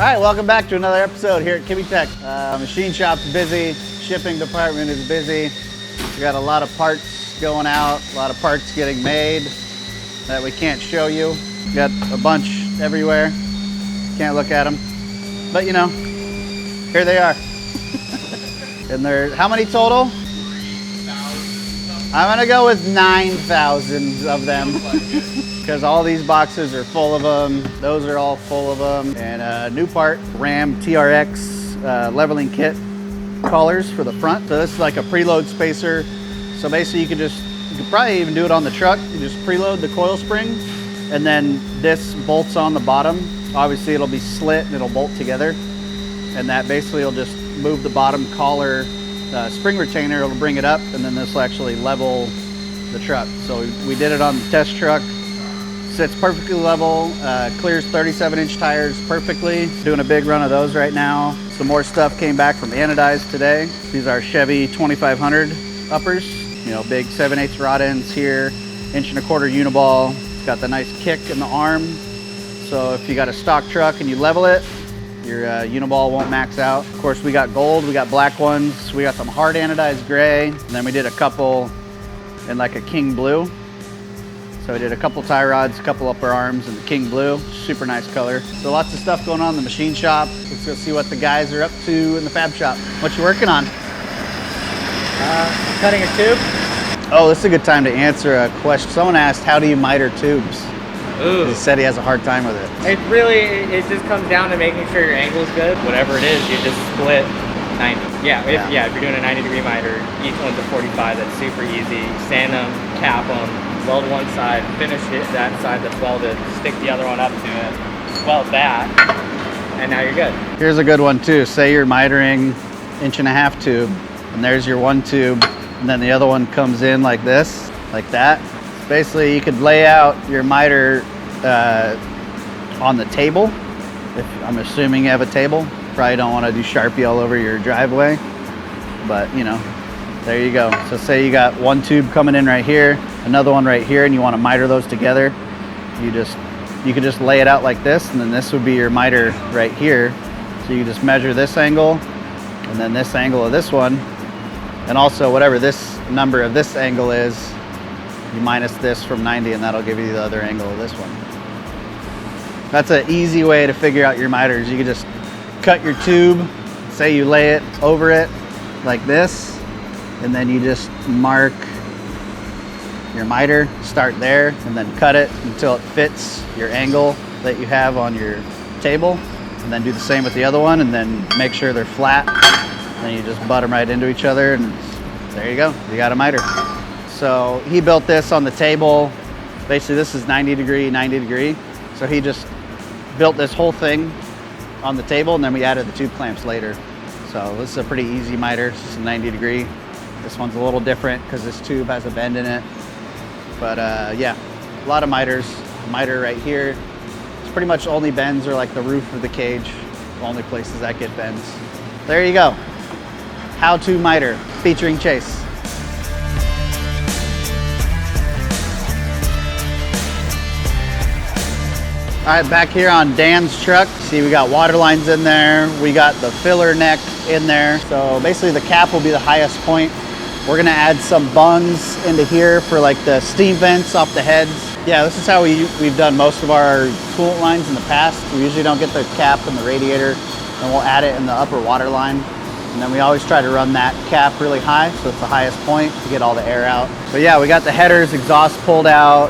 right, welcome back to another episode here at Kibbetech. Machine shop's busy, shipping department is busy. We got a lot of parts going out, a lot of parts getting made that we can't show you. We got a bunch everywhere, can't look at them. But you know, here they are. And there, how many total? 3,000. I'm gonna go with 9,000 of them. Because all these boxes are full of them. Those are all full of them. And a new part, Ram TRX leveling kit collars for the front. So this is like a preload spacer. So basically you could probably even do it on the truck. You just preload the coil spring and then this bolts on the bottom. Obviously it'll be slit and it'll bolt together. And that basically will just move the bottom collar spring retainer. It'll bring it up and then this will actually level the truck. So we did it on the test truck. Sits perfectly level, clears 37-inch tires perfectly. Doing a big run of those right now. Some more stuff came back from Anodized today. These are Chevy 2500 uppers. You know, big 7/8 rod ends here, 1.25 uniball. It's got the nice kick in the arm. So if you got a stock truck and you level it, your uniball won't max out. Of course, we got gold, we got black ones. We got some hard anodized gray. And then we did a couple in like a king blue. So we did a couple tie rods, a couple upper arms, and the king blue. Super nice color. So lots of stuff going on in the machine shop. Let's go see what the guys are up to in the fab shop. What you working on? Cutting a tube. Oh, this is a good time to answer a question. Someone asked, how do you miter tubes? Ooh. He said he has a hard time with it. It just comes down to making sure your angle is good. Whatever it is, you just split 90. If you're doing a 90-degree miter, each one's a 45. That's super easy. Sand them, cap them. Weld one side, finish it that side that's welded, stick the other one up to it, weld that, and now you're good. Here's a good one too. Say you're mitering 1.5 tube, and there's your one tube, and then the other one comes in like this, like that. Basically, you could lay out your miter on the table. If I'm assuming you have a table. Probably don't want to do Sharpie all over your driveway, but you know, there you go. So say you got one tube coming in right here, another one right here, and you want to miter those together. You could just lay it out like this, and then this would be your miter right here. So you just measure this angle, and then this angle of this one, and also whatever this number of this angle is, you minus this from 90, and that'll give you the other angle of this one. That's an easy way to figure out your miters. You could just cut your tube, say you lay it over it like this, and then you just mark your miter, start there, and then cut it until it fits your angle that you have on your table, and then do the same with the other one, and then make sure they're flat. Then you just butt them right into each other, and there you go, you got a miter. So he built this on the table. Basically this is 90 degree. So he just built this whole thing on the table, and then we added the tube clamps later. So this is a pretty easy miter. It's just 90 degree. This one's a little different because this tube has a bend in it. But yeah, a lot of miters. A miter right here. It's pretty much only bends are like the roof of the cage. The only places that get bends. There you go. How to miter featuring Chase. All right, back here on Dan's truck. See, we got water lines in there. We got the filler neck in there. So basically the cap will be the highest point. We're gonna add some bungs into here for like the steam vents off the heads. Yeah, this is how we've done most of our coolant lines in the past. We usually don't get the cap in the radiator, and we'll add it in the upper water line. And then we always try to run that cap really high, so it's the highest point to get all the air out. But yeah, we got the headers, exhaust pulled out.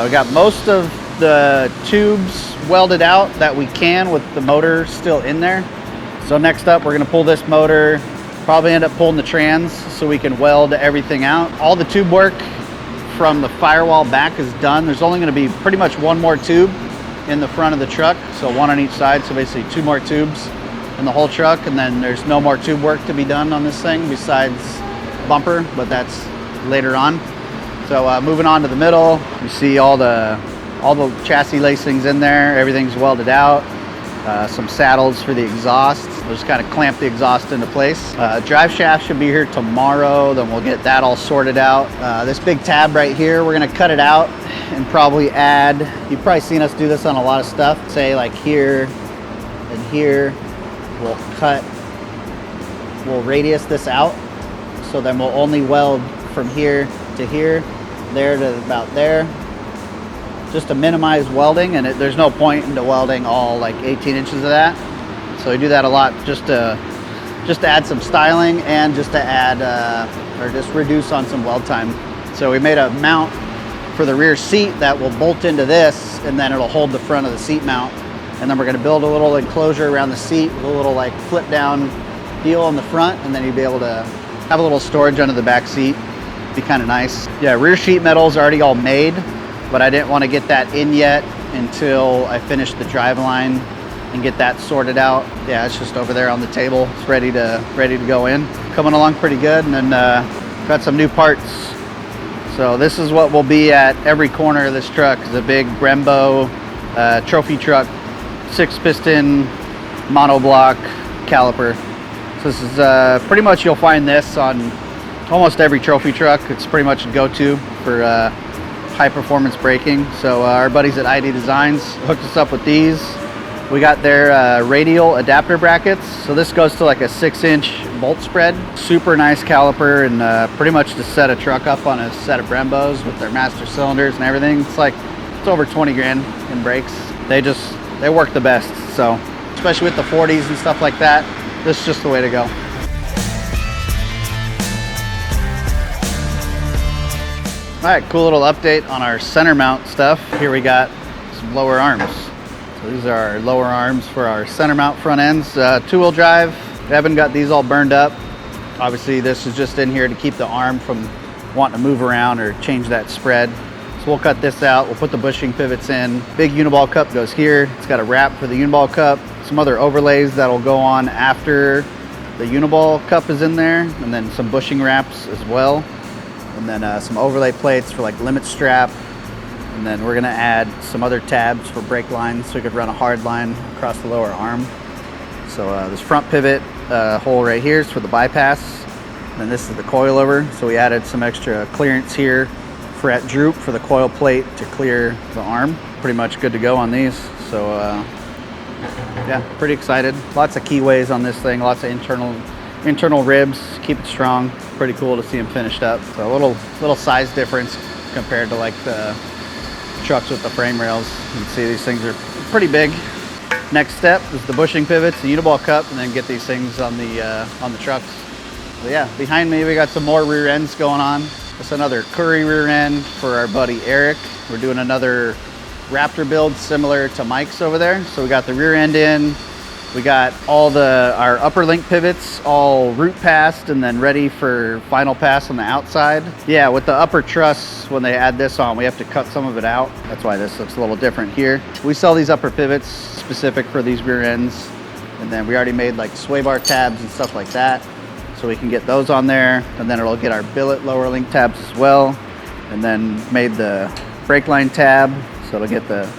We got most of the tubes welded out that we can with the motor still in there. So next up, we're gonna pull this motor, probably end up pulling the trans so we can weld everything out. All the tube work from the firewall back is done. There's only gonna be pretty much one more tube in the front of the truck. So one on each side, so basically 2 more tubes in the whole truck, and then there's no more tube work to be done on this thing besides bumper, but that's later on. So moving on to the middle, you see all the chassis lacings in there, everything's welded out. Some saddles for the exhaust. We'll just kind of clamp the exhaust into place. Drive shaft should be here tomorrow, then we'll get that all sorted out. This big tab right here, we're gonna cut it out and probably add, you've probably seen us do this on a lot of stuff. Say like here, in here. We'll radius this out. So then we'll only weld from here to here, there to about there, just to minimize welding. And there's no point into welding all like 18 inches of that. So we do that a lot just to add some styling and just to add or just reduce on some weld time. So we made a mount for the rear seat that will bolt into this, and then it'll hold the front of the seat mount. And then we're going to build a little enclosure around the seat with a little like flip down deal on the front, and then you'll be able to have a little storage under the back seat. Be kind of nice. Yeah, rear sheet metal is already all made, but I didn't want to get that in yet until I finished the driveline and get that sorted out. Yeah, it's just over there on the table. It's ready to go in. Coming along pretty good, and then got some new parts. So this is what will be at every corner of this truck. Is a big Brembo trophy truck, 6-piston monoblock caliper. So this is pretty much, you'll find this on almost every trophy truck. It's pretty much a go-to for high performance braking. So our buddies at ID Designs hooked us up with these. We got their radial adapter brackets. So this goes to like a 6-inch bolt spread. Super nice caliper, and pretty much to set a truck up on a set of Brembos with their master cylinders and everything. It's over 20 grand in brakes. They work the best. So especially with the 40s and stuff like that, this is just the way to go. All right, cool little update on our center mount stuff. Here we got some lower arms. So these are our lower arms for our center mount front ends. 2-wheel drive. We haven't got these all burned up. Obviously this is just in here to keep the arm from wanting to move around or change that spread. So we'll cut this out. We'll put the bushing pivots in. Big uniball cup goes here. It's got a wrap for the uniball cup. Some other overlays that'll go on after the uniball cup is in there, and then some bushing wraps as well. And then some overlay plates for like limit strap. And then we're gonna add some other tabs for brake lines so we could run a hard line across the lower arm. So this front pivot hole right here is for the bypass. And then this is the coilover. So we added some extra clearance here for at droop for the coil plate to clear the arm. Pretty much good to go on these. So yeah, pretty excited. Lots of keyways on this thing, lots of internal ribs, keep it strong. Pretty cool to see them finished up. So a little size difference compared to like the trucks with the frame rails. You can see these things are pretty big. Next step is the bushing pivots, the uniball cup, and then get these things on the trucks. So yeah, behind me we got some more rear ends going on. It's another Curry rear end for our buddy Eric. We're doing another Raptor build similar to Mike's over there. So we got the rear end in. We got all our upper link pivots all root passed and then ready for final pass on the outside. Yeah, with the upper truss, when they add this on, we have to cut some of it out. That's why this looks a little different here. We sell these upper pivots specific for these rear ends. And then we already made like sway bar tabs and stuff like that. So we can get those on there. And then it'll get our billet lower link tabs as well. And then made the brake line tab. So it'll get the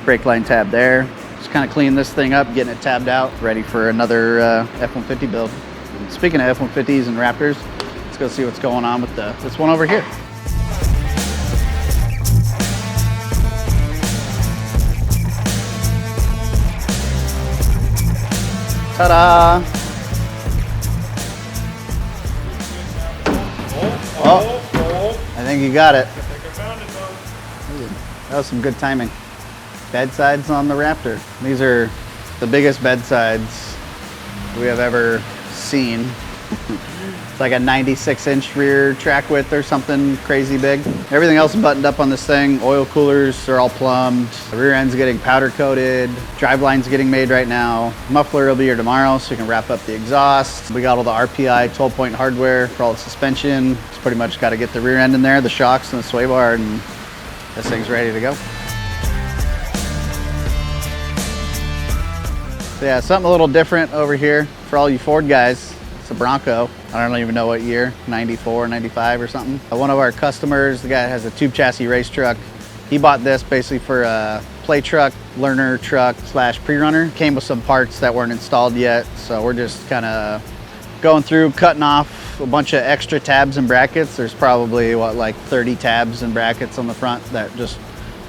brake line tab there. Just kind of clean this thing up, getting it tabbed out, ready for another F-150 build. And speaking of F-150s and Raptors, let's go see what's going on with this one over here. Ta-da! Oh, I think you got it. That was some good timing. Bedsides on the Raptor. These are the biggest bedsides we have ever seen. It's like a 96-inch rear track width or something crazy big. Everything else is buttoned up on this thing. Oil coolers are all plumbed. The rear end's getting powder coated. Driveline's getting made right now. Muffler will be here tomorrow so we can wrap up the exhaust. We got all the RPI 12-point hardware for all the suspension. It's pretty much got to get the rear end in there, the shocks and the sway bar, and this thing's ready to go. So yeah, something a little different over here for all you Ford guys. It's a Bronco. I don't even know what year, 94, 95 or something. One of our customers, the guy that has a tube chassis race truck, he bought this basically for a play truck, learner truck / pre-runner. Came with some parts that weren't installed yet. So we're just kind of going through, cutting off a bunch of extra tabs and brackets. There's probably like 30 tabs and brackets on the front that just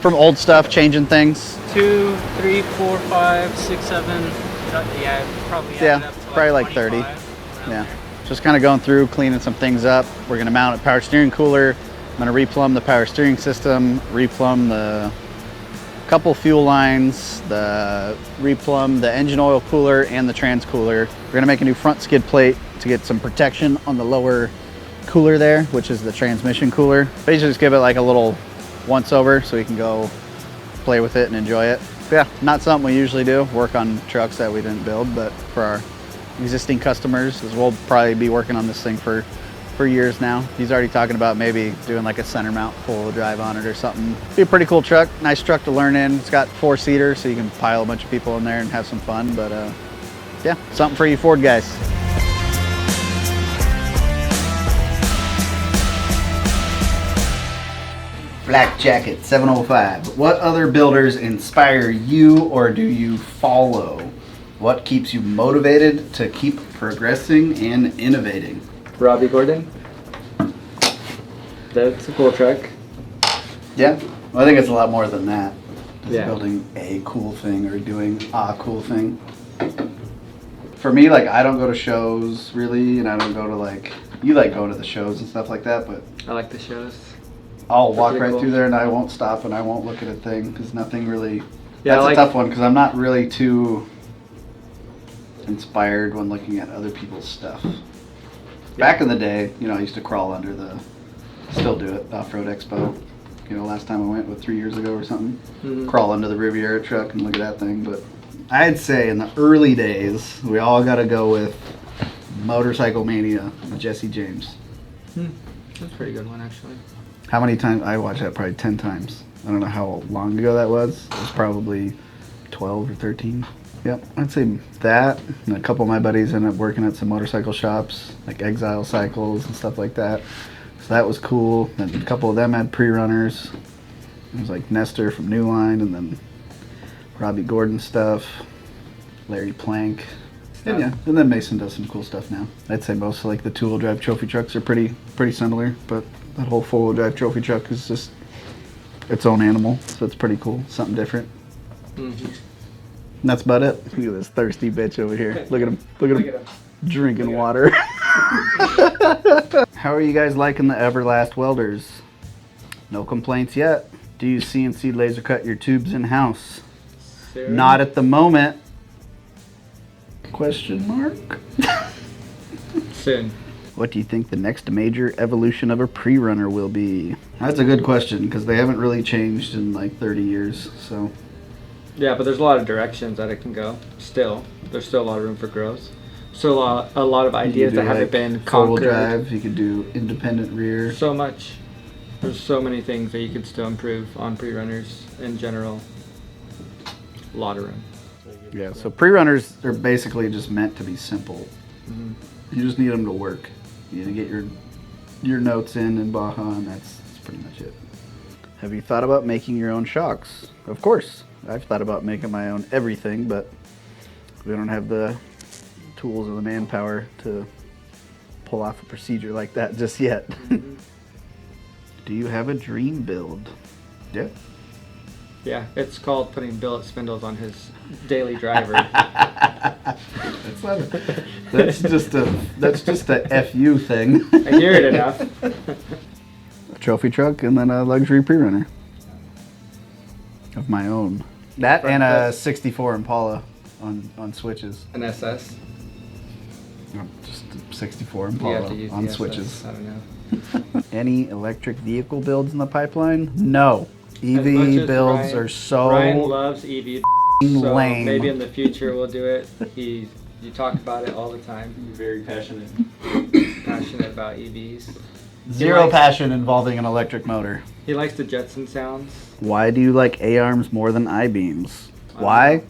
from old stuff, changing things. 2, 3, 4, 5, 6, 7, Yeah, probably Yeah, added up to probably like 30. 25, around Yeah. there. Just kind of going through, cleaning some things up. We're going to mount a power steering cooler. I'm going to replumb the power steering system, replumb the couple fuel lines, replumb the engine oil cooler and the trans cooler. We're going to make a new front skid plate to get some protection on the lower cooler there, which is the transmission cooler. Basically just give it like a little once over so we can go play with it and enjoy it. Yeah, not something we usually do, work on trucks that we didn't build, but for our existing customers, because we'll probably be working on this thing for years now. He's already talking about maybe doing like a center mount full drive on it or something. Be a pretty cool truck, nice truck to learn in. It's got 4-seater, so you can pile a bunch of people in there and have some fun, but yeah, something for you Ford guys. Black Jacket 705. What other builders inspire you or do you follow? What keeps you motivated to keep progressing and innovating? Robbie Gordon. That's a cool truck. Yeah, well, I think it's a lot more than that. Just Yeah. building a cool thing or doing a cool thing. For me, like, I don't go to shows really, and I don't go to like, you like going to the shows and stuff like that, but I like the shows. I'll walk pretty right cool. through there and I won't stop and I won't look at a thing because nothing really. Yeah, That's I like- a tough one because I'm not really too inspired when looking at other people's stuff. Back in the day, you know, I used to crawl under still do it, Off-Road Expo. You know, last time I went, 3 years ago or something? Mhm. Crawl under the Riviera truck and look at that thing. But I'd say in the early days, we all got to go with Motorcycle Mania with Jesse James. That's a pretty good one, actually. How many times? I watched that probably 10 times. I don't know how long ago that was. It was probably 12 or 13. Yep, I'd say that. And a couple of my buddies ended up working at some motorcycle shops, like Exile Cycles and stuff like that. So that was cool. And a couple of them had pre-runners. It was like Nestor from New Line, and then Robbie Gordon stuff, Larry Plank. And yeah, and then Mason does some cool stuff now. I'd say most of like the two-wheel drive trophy trucks are pretty similar, but that whole four-wheel drive trophy truck is just its own animal, so it's pretty cool, something different. Mm-hmm. And that's about it. Look at this thirsty bitch over here. Look at him. Look at him drinking water. How are you guys liking the Everlast welders? No complaints yet. Do you CNC laser cut your tubes in-house? Soon. Not at the moment. Question mark? Soon. What do you think the next major evolution of a pre-runner will be? That's a good question because they haven't really changed in like 30 years, so. Yeah, but there's a lot of directions that it can go. Still, there's still a lot of room for growth. Still a lot of ideas that haven't been four-wheel conquered. drive, you could do independent rear. So much. There's so many things that you could still improve on pre-runners in general. A lot of room. Yeah, so pre-runners are basically just meant to be simple. Mm-hmm. You just need them to work. You need to get your notes in Baja, and that's pretty much it. Have you thought about making your own shocks? Of course. I've thought about making my own everything, but we don't have the tools or the manpower to pull off a procedure like that just yet. Mm-hmm. Do you have a dream build? Yeah. Yeah, it's called putting billet spindles on his daily driver. That's just a FU thing. I hear it enough. A trophy truck and then a luxury pre-runner of my own. That and a 64 Impala on switches. An SS. No, just a 64 You have Impala to use on the switches. SS. I don't know. Any electric vehicle builds in the pipeline? No. As much EV as builds are so Ryan loves EV, so lame. maybe in the future we'll do it. You talk about it all the time. You're very passionate. Passionate about EVs. Zero likes- passion involving an electric motor. He likes the Jetson sounds. Why do you like A-arms more than I-beams? Why?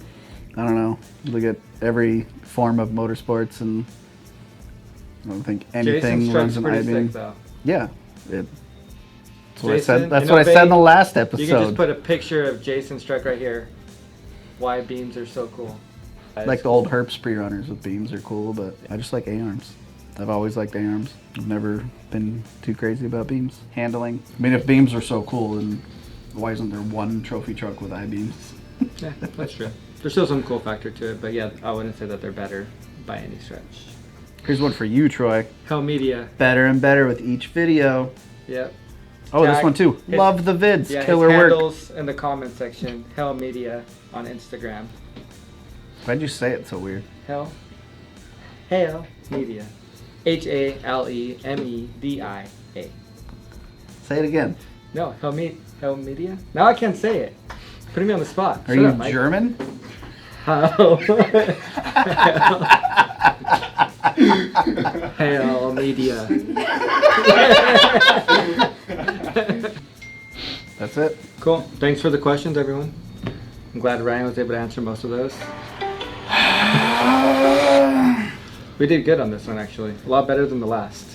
I don't know. Look at every form of motorsports and I don't think anything Jason's runs truck's an pretty I-beam. sick though. Yeah. That's what I Jason, said. That's you know, what I said in the babe, last You can just episode. put a picture of Jason's truck right here. Why beams are so cool. Like the old Herps pre-runners with beams are cool, but I just like A-arms. I've always liked A-arms. I've never been too crazy about beams. Handling. I mean, if beams are so cool, then why isn't there one trophy truck with I-beams? Yeah, that's true. There's still some cool factor to it, but yeah, I wouldn't say that they're better by any stretch. Here's one for you, Troy. Hale Media. Better and better with each video. Yep. Oh, this Tag one too. his- Love the vids. Yeah, Killer his work. handles in the comment section. Hale Media on Instagram. Why'd you say it so weird? Hale Media. HaleMedia. Say it again. No, Hale Media? Now I can't say it. Putting me on the spot. Are Shut you up, Mike. German? Hale. Hale Media. That's it. Cool. Thanks for the questions, everyone. I'm glad Ryan was able to answer most of those. We did good on this one, actually. A lot better than the last.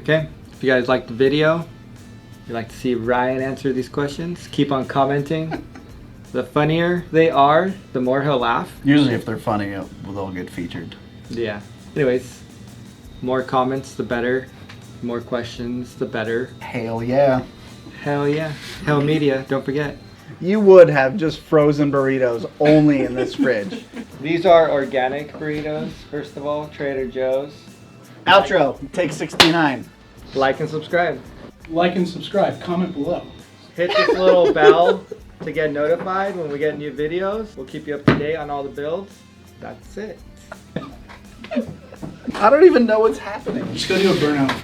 Okay? If you guys liked the video, you'd like to see Ryan answer these questions, keep on commenting. The funnier they are, the more he'll laugh. Usually if they're funny, they'll get featured. Yeah. Anyways, more comments, the better. More questions, the better. Hell yeah. Hell yeah. Hale Media, don't forget. You would have just frozen burritos only in this fridge. These are organic burritos, first of all, Trader Joe's. Outro, take 69. Like and subscribe. Like and subscribe. Comment below. Hit this little bell to get notified when we get new videos. We'll keep you up to date on all the builds. That's it. I don't even know what's happening. Just go do a burnout.